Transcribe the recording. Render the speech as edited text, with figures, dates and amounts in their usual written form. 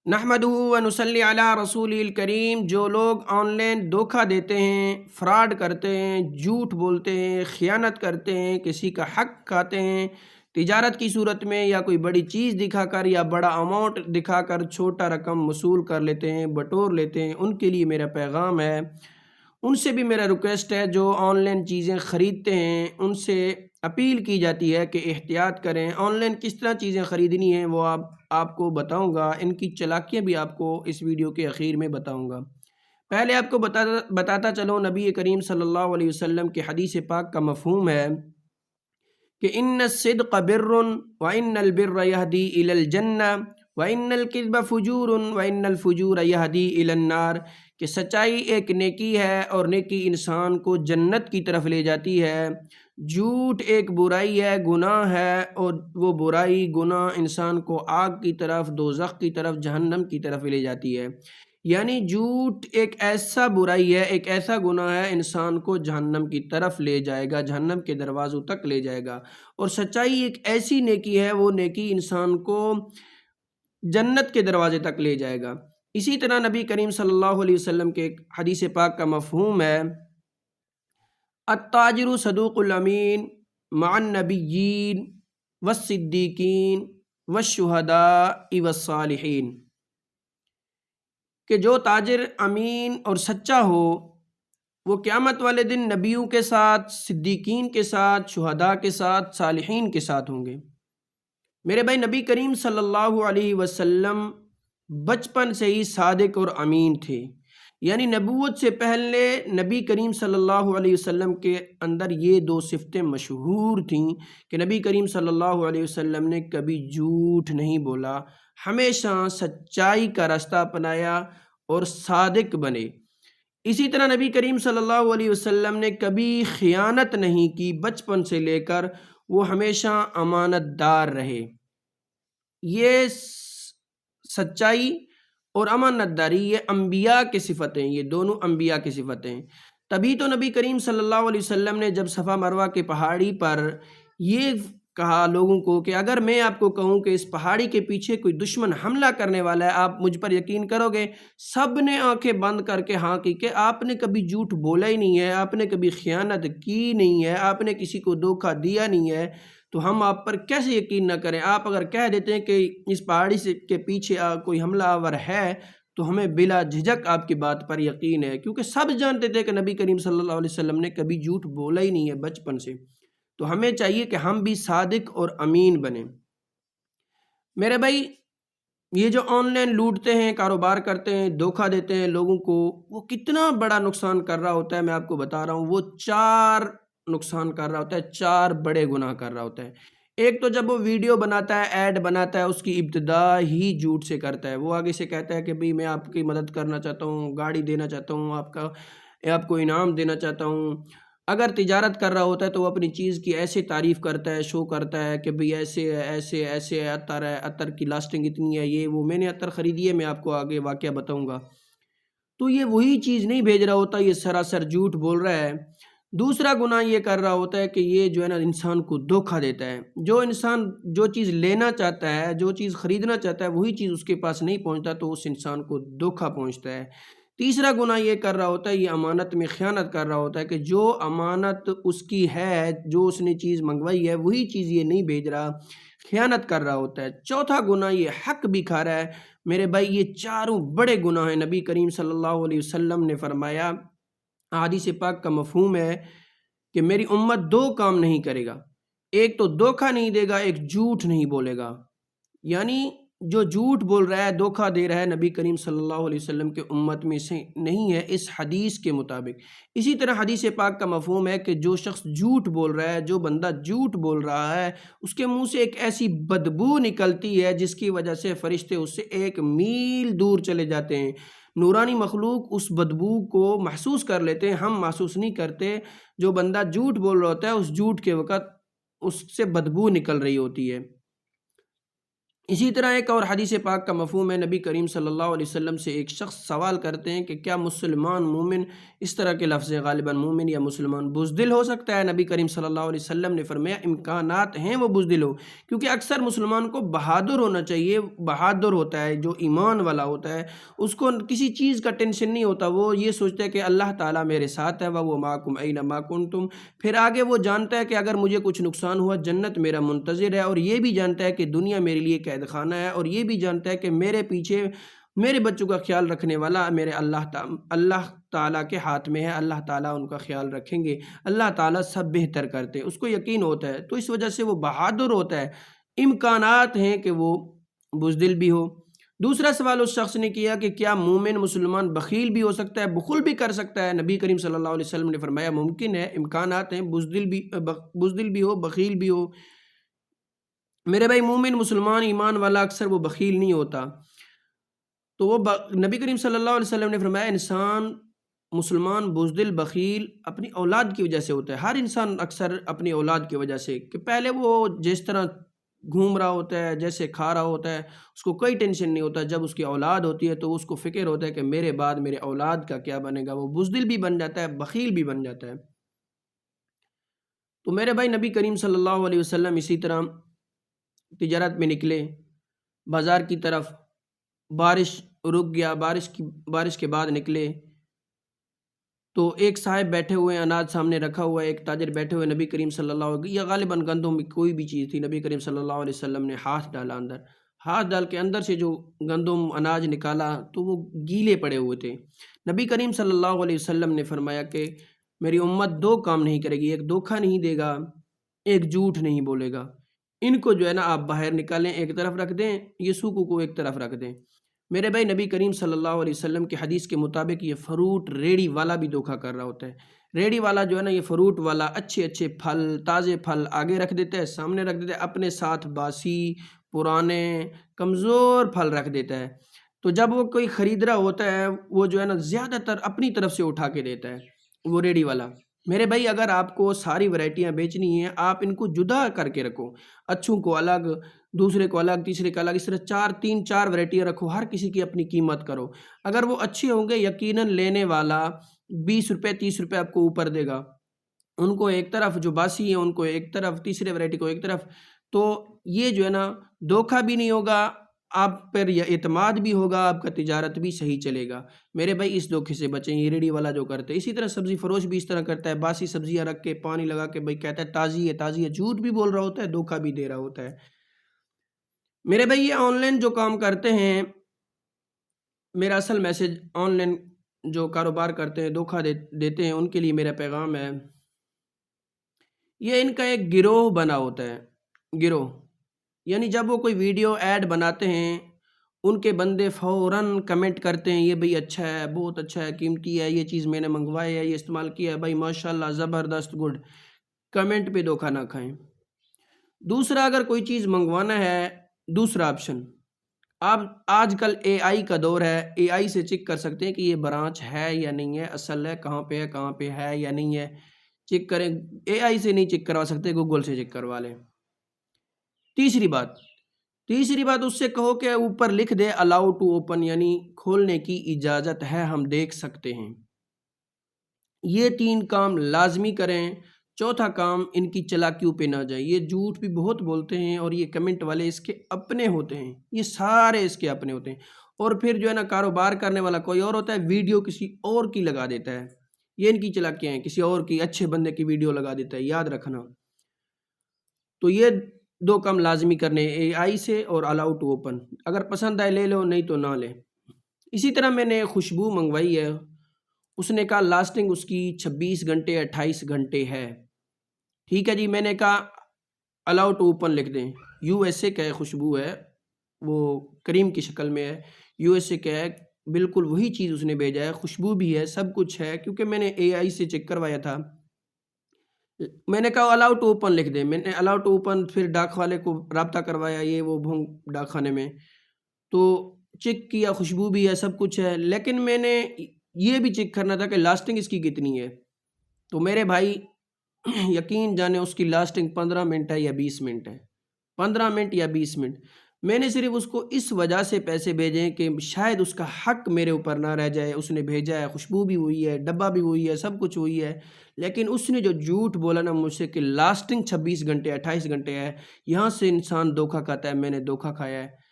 نحمدہ و نصلی علی رسول الکریم۔ جو لوگ آن لائن دھوکہ دیتے ہیں، فراڈ کرتے ہیں، جھوٹ بولتے ہیں، خیانت کرتے ہیں، کسی کا حق کھاتے ہیں، تجارت کی صورت میں یا کوئی بڑی چیز دکھا کر یا بڑا اماؤنٹ دکھا کر چھوٹا رقم وصول کر لیتے ہیں، بٹور لیتے ہیں، ان کے لیے میرا پیغام ہے، ان سے بھی میرا ریکویسٹ ہے، جو آن لائن چیزیں خریدتے ہیں ان سے اپیل کی جاتی ہے کہ احتیاط کریں۔ آن لائن کس طرح چیزیں خریدنی ہیں وہ آپ کو بتاؤں گا، ان کی چالاکیاں بھی آپ کو اس ویڈیو کے اخیر میں بتاؤں گا۔ پہلے آپ کو بتاتا چلوں، نبی کریم صلی اللہ علیہ وسلم کے حدیث پاک کا مفہوم ہے کہ ان الصدق بر وان البر یہدی الی الجنہ وان الکذب فجور وان الفجور یہدی الی النار، کہ سچائی ایک نیکی ہے اور نیکی انسان کو جنت کی طرف لے جاتی ہے، جھوٹ ایک برائی ہے، گناہ ہے، اور وہ برائی گناہ انسان کو آگ کی طرف، دوزخ کی طرف، جہنم کی طرف لے جاتی ہے۔ یعنی جھوٹ ایک ایسا برائی ہے، ایک ایسا گناہ ہے، انسان کو جہنم کی طرف لے جائے گا، جہنم کے دروازوں تک لے جائے گا، اور سچائی ایک ایسی نیکی ہے، وہ نیکی انسان کو جنت کے دروازے تک لے جائے گا۔ اسی طرح نبی کریم صلی اللہ علیہ وسلم کے ایک حدیث پاک کا مفہوم ہے التاجر صدوق الامین مع النبیین والصدیقین والشہداء والصالحین، کہ جو تاجر امین اور سچا ہو وہ قیامت والے دن نبیوں کے ساتھ، صدیقین کے ساتھ، شہداء کے ساتھ، صالحین کے ساتھ ہوں گے۔ میرے بھائی، نبی کریم صلی اللہ علیہ وسلم بچپن سے ہی صادق اور امین تھے، یعنی نبوت سے پہلے نبی کریم صلی اللہ علیہ وسلم کے اندر یہ دو صفتیں مشہور تھیں کہ نبی کریم صلی اللہ علیہ وسلم نے کبھی جھوٹ نہیں بولا، ہمیشہ سچائی کا راستہ اپنایا اور صادق بنے۔ اسی طرح نبی کریم صلی اللہ علیہ وسلم نے کبھی خیانت نہیں کی، بچپن سے لے کر وہ ہمیشہ امانت دار رہے۔ یہ سچائی اور امانت داری یہ انبیاء کی صفتیں، یہ دونوں انبیاء کی صفتیں۔ تبھی تو نبی کریم صلی اللہ علیہ وسلم نے جب صفا مروہ کے پہاڑی پر یہ کہا لوگوں کو کہ اگر میں آپ کو کہوں کہ اس پہاڑی کے پیچھے کوئی دشمن حملہ کرنے والا ہے، آپ مجھ پر یقین کرو گے؟ سب نے آنکھیں بند کر کے ہاں کی کہ آپ نے کبھی جھوٹ بولا ہی نہیں ہے، آپ نے کبھی خیانت کی نہیں ہے، آپ نے کسی کو دھوکہ دیا نہیں ہے، تو ہم آپ پر کیسے یقین نہ کریں؟ آپ اگر کہہ دیتے ہیں کہ اس پہاڑی سے کے پیچھے کوئی حملہ آور ہے تو ہمیں بلا جھجک آپ کی بات پر یقین ہے، کیونکہ سب جانتے تھے کہ نبی کریم صلی اللہ علیہ وسلم نے کبھی جھوٹ بولا ہی نہیں ہے بچپن سے۔ تو ہمیں چاہیے کہ ہم بھی صادق اور امین بنیں۔ میرے بھائی، یہ جو آن لائن لوٹتے ہیں، کاروبار کرتے ہیں، دھوکہ دیتے ہیں لوگوں کو، وہ کتنا بڑا نقصان کر رہا ہوتا ہے، میں آپ کو بتا رہا ہوں۔ وہ چار نقصان کر رہا ہوتا ہے، چار بڑے گناہ کر رہا ہوتا ہے۔ ایک تو جب وہ ویڈیو بناتا ہے، ایڈ بناتا ہے، اس کی ابتدا ہی جھوٹ سے کرتا ہے۔ وہ آگے سے کہتا ہے کہ بھئی میں آپ کی مدد کرنا چاہتا ہوں، گاڑی دینا چاہتا ہوں، آپ کو انعام دینا چاہتا ہوں۔ اگر تجارت کر رہا ہوتا ہے تو وہ اپنی چیز کی ایسے تعریف کرتا ہے، شو کرتا ہے کہ بھئی ایسے ہے، ایسے ایسے عطر ہے، عطر کی لاسٹنگ اتنی ہے، یہ وہ، میں نے عطر خریدی ہے، میں آپ کو آگے واقعہ بتاؤں گا۔ تو یہ وہی چیز نہیں بھیج رہا ہوتا، یہ سراسر جھوٹ بول رہا ہے۔ دوسرا گناہ یہ کر رہا ہوتا ہے کہ یہ جو ہے نا انسان کو دھوکہ دیتا ہے۔ جو انسان جو چیز لینا چاہتا ہے، جو چیز خریدنا چاہتا ہے، وہی چیز اس کے پاس نہیں پہنچتا تو اس انسان کو دھوکہ پہنچتا ہے۔ تیسرا گناہ یہ کر رہا ہوتا ہے، یہ امانت میں خیانت کر رہا ہوتا ہے کہ جو امانت اس کی ہے، جو اس نے چیز منگوائی ہے، وہی چیز یہ نہیں بھیج رہا، خیانت کر رہا ہوتا ہے۔ چوتھا گناہ یہ حق بھی کھا رہا ہے۔ میرے بھائی، یہ چاروں بڑے گناہ ہیں۔ نبی کریم صلی اللہ علیہ وسلم نے فرمایا، حدیث پاک کا مفہوم ہے کہ میری امت دو کام نہیں کرے گا، ایک تو دھوکہ نہیں دے گا، ایک جھوٹ نہیں بولے گا۔ یعنی جو جھوٹ بول رہا ہے، دھوکہ دے رہا ہے، نبی کریم صلی اللہ علیہ وسلم کے امت میں سے نہیں ہے اس حدیث کے مطابق۔ اسی طرح حدیث پاک کا مفہوم ہے کہ جو شخص جھوٹ بول رہا ہے، جو بندہ جھوٹ بول رہا ہے، اس کے منہ سے ایک ایسی بدبو نکلتی ہے جس کی وجہ سے فرشتے اس سے 1 میل دور چلے جاتے ہیں۔ نورانی مخلوق اس بدبو کو محسوس کر لیتے ہیں، ہم محسوس نہیں کرتے۔ جو بندہ جھوٹ بول رہا ہوتا ہے، اس جھوٹ کے وقت اس سے بدبو نکل رہی ہوتی ہے۔ اسی طرح ایک اور حدیث پاک کا مفہوم ہے، نبی کریم صلی اللہ علیہ وسلم سے ایک شخص سوال کرتے ہیں کہ کیا مسلمان مومن، اس طرح کے لفظ غالباً مومن یا مسلمان بزدل ہو سکتا ہے؟ نبی کریم صلی اللہ علیہ وسلم نے فرمایا امکانات ہیں وہ بزدل ہو، کیونکہ اکثر مسلمان کو بہادر ہونا چاہیے۔ بہادر ہوتا ہے جو ایمان والا ہوتا ہے، اس کو کسی چیز کا ٹینشن نہیں ہوتا، وہ یہ سوچتا ہے کہ اللہ تعالیٰ میرے ساتھ ہے، وَهُوَ مَعَكُمْ أَيْنَمَا كُنْتُمْ۔ پھر آگے وہ جانتا ہے کہ اگر مجھے کچھ نقصان ہوا جنت میرا منتظر ہے، اور یہ بھی جانتا ہے کہ دنیا میرے لیے قید خانہ ہے، اور یہ بھی جانتا ہے کہ میرے پیچھے میرے بچوں کا خیال رکھنے والا میرے اللہ تعالیٰ کے ہاتھ میں ہے، اللہ تعالیٰ ان کا خیال رکھیں گے، اللہ تعالیٰ سب بہتر کرتے ہیں، اس کو یقین ہوتا ہے، تو اس وجہ سے وہ بہادر ہوتا ہے۔ امکانات ہیں کہ وہ بزدل بھی ہو۔ دوسرا سوال اس شخص نے کیا کہ کیا مومن مسلمان بخیل بھی ہو سکتا ہے، بخل بھی کر سکتا ہے؟ نبی کریم صلی اللہ علیہ وسلم نے فرمایا ممکن ہے، امکانات ہیں، بزدل بھی ہو، بخیل بھی ہو۔ میرے بھائی مومن مسلمان ایمان والا اکثر وہ بخیل نہیں ہوتا، تو وہ نبی کریم صلی اللہ علیہ وسلم نے فرمایا انسان مسلمان بزدل بخیل اپنی اولاد کی وجہ سے ہوتا ہے۔ ہر انسان اکثر اپنی اولاد کی وجہ سے، کہ پہلے وہ جس طرح گھوم رہا ہوتا ہے، جیسے کھا رہا ہوتا ہے، اس کو کوئی ٹینشن نہیں ہوتا، جب اس کی اولاد ہوتی ہے تو اس کو فکر ہوتا ہے کہ میرے بعد میرے اولاد کا کیا بنے گا، وہ بزدل بھی بن جاتا ہے، بخیل بھی بن جاتا ہے۔ تو میرے بھائی نبی کریم صلی اللہ علیہ وسلم اسی طرح تجارت میں نکلے بازار کی طرف، بارش رک گیا، بارش کے بعد نکلے تو ایک صاحب بیٹھے ہوئے، اناج سامنے رکھا ہوا ہے، ایک تاجر بیٹھے ہوئے، نبی کریم صلی اللہ علیہ وسلم، یا غالباً گندم کوئی بھی چیز تھی، نبی کریم صلی اللہ علیہ وسلم نے ہاتھ ڈالا اندر، ہاتھ ڈال کے اندر سے جو گندم اناج نکالا تو وہ گیلے پڑے ہوئے تھے۔ نبی کریم صلی اللہ علیہ وسلم نے فرمایا کہ میری امت دو کام نہیں کرے گی، ایک دھوکہ نہیں دے گا، ایک جھوٹ نہیں بولے گا، ان کو جو ہے نا آپ باہر نکالیں، ایک طرف رکھ دیں، یہ سوکھوں کو ایک طرف رکھ دیں۔ میرے بھائی نبی کریم صلی اللہ علیہ وسلم کی حدیث کے مطابق یہ فروٹ ریڑی والا بھی دھوکہ کر رہا ہوتا ہے۔ ریڑی والا جو ہے نا، یہ فروٹ والا اچھے اچھے پھل، تازے پھل آگے رکھ دیتا ہے، سامنے رکھ دیتا ہے، اپنے ساتھ باسی، پرانے، کمزور پھل رکھ دیتا ہے۔ تو جب وہ کوئی خرید رہا ہوتا ہے، وہ جو ہے نا زیادہ تر اپنی طرف سے اٹھا کے دیتا ہے وہ ریڑی والا۔ میرے بھائی اگر آپ کو ساری ورائٹیاں بیچنی ہیں، آپ ان کو جدا کر کے رکھو، اچھوں کو الگ، دوسرے کو الگ، تیسرے کو الگ، اس طرح چار ورائٹیاں رکھو، ہر کسی کی اپنی قیمت کرو۔ اگر وہ اچھے ہوں گے یقیناً لینے والا 20 روپے 30 روپے آپ کو اوپر دے گا، ان کو ایک طرف، جو باسی ہیں ان کو ایک طرف، تیسرے ورائٹی کو ایک طرف، تو یہ جو ہے نا دھوکہ بھی نہیں ہوگا، آپ پر یہ اعتماد بھی ہوگا، آپ کا تجارت بھی صحیح چلے گا۔ میرے بھائی اس دھوکے سے بچیں، یہ ریڑی والا جو کرتے ہیں۔ اسی طرح سبزی فروش بھی اس طرح کرتا ہے، باسی سبزیاں رکھ کے پانی لگا کے بھائی کہتا ہے تازی ہے تازی ہے، جھوٹ بھی بول رہا ہوتا ہے، دھوکہ بھی دے رہا ہوتا ہے۔ میرے بھائی یہ آن لائن جو کام کرتے ہیں، میرا اصل میسج آن لائن جو کاروبار کرتے ہیں، دھوکہ دیتے ہیں، ان کے لیے میرا پیغام ہے، یہ ان کا ایک گروہ بنا ہوتا ہے، گروہ، یعنی جب وہ کوئی ویڈیو ایڈ بناتے ہیں، ان کے بندے فوراً کمنٹ کرتے ہیں یہ بھئی اچھا ہے، بہت اچھا ہے، قیمتی ہے، یہ چیز میں نے منگوائی ہے، یہ استعمال کیا ہے، بھائی ماشاءاللہ زبردست گڈ، کمنٹ پہ دھوکہ نہ کھائیں۔ دوسرا اگر کوئی چیز منگوانا ہے، دوسرا آپشن، آپ آج کل اے آئی کا دور ہے، اے آئی سے چیک کر سکتے ہیں کہ یہ برانچ ہے یا نہیں ہے، اصل ہے، کہاں پہ ہے یا نہیں ہے، چیک کریں۔ اے آئی سے نہیں چیک کروا سکتے، گوگل سے چیک کروا لیں۔ تیسری بات اس سے کہو کہ اوپر لکھ دے الاؤ ٹو اوپن، یعنی کھولنے کی اجازت ہے، ہم دیکھ سکتے ہیں۔ یہ 3 کام لازمی کریں۔ چوتھا کام، ان کی چلاکیوں پہ نہ جائیں، یہ جھوٹ بھی بہت بولتے ہیں، اور یہ کمنٹ والے اس کے اپنے ہوتے ہیں، یہ سارے اس کے اپنے ہوتے ہیں، اور پھر جو ہے نا کاروبار کرنے والا کوئی اور ہوتا ہے، ویڈیو کسی اور کی لگا دیتا ہے، یہ ان کی چلاکیاں ہیں، کسی اور کی اچھے بندے کی ویڈیو لگا دیتا ہے، یاد رکھنا۔ تو یہ 2 کام لازمی کرنے، اے آئی سے اور الاؤ ٹو اوپن، اگر پسند آئے لے لو، نہیں تو نہ لے۔ اسی طرح میں نے خوشبو منگوائی ہے، اس نے کہا لاسٹنگ اس کی 26 گھنٹے 28 گھنٹے ہے، ٹھیک ہے جی، میں نے کہا الاؤ ٹو اوپن لکھ دیں، یو ایس اے کا خوشبو ہے، وہ کریم کی شکل میں ہے، یو ایس اے کا ہے، بالکل وہی چیز اس نے بھیجا ہے، خوشبو بھی ہے، سب کچھ ہے، کیونکہ میں نے اے آئی سے چیک کروایا تھا۔ میں نے کہا الاؤ ٹو اوپن لکھ دیں، میں نے الاؤ ٹو اوپن، پھر ڈاک والے کو رابطہ کروایا، یہ وہ بھونگ ڈاک خانے میں، تو چیک کیا، خوشبو بھی ہے، سب کچھ ہے، لیکن میں نے یہ بھی چیک کرنا تھا کہ لاسٹنگ اس کی کتنی ہے۔ تو میرے بھائی یقین جانے اس کی لاسٹنگ 15 منٹ ہے یا 20 منٹ ہے، 15 منٹ یا 20 منٹ۔ میں نے صرف اس کو اس وجہ سے پیسے بھیجے کہ شاید اس کا حق میرے اوپر نہ رہ جائے، اس نے بھیجا ہے، خوشبو بھی وہی ہے، ڈبہ بھی وہی ہے، سب کچھ وہی ہے، لیکن اس نے جو جھوٹ بولا نا مجھ سے کہ لاسٹنگ 26 گھنٹے 28 گھنٹے ہے، یہاں سے انسان دھوکہ کھاتا ہے، میں نے دھوکہ کھایا ہے۔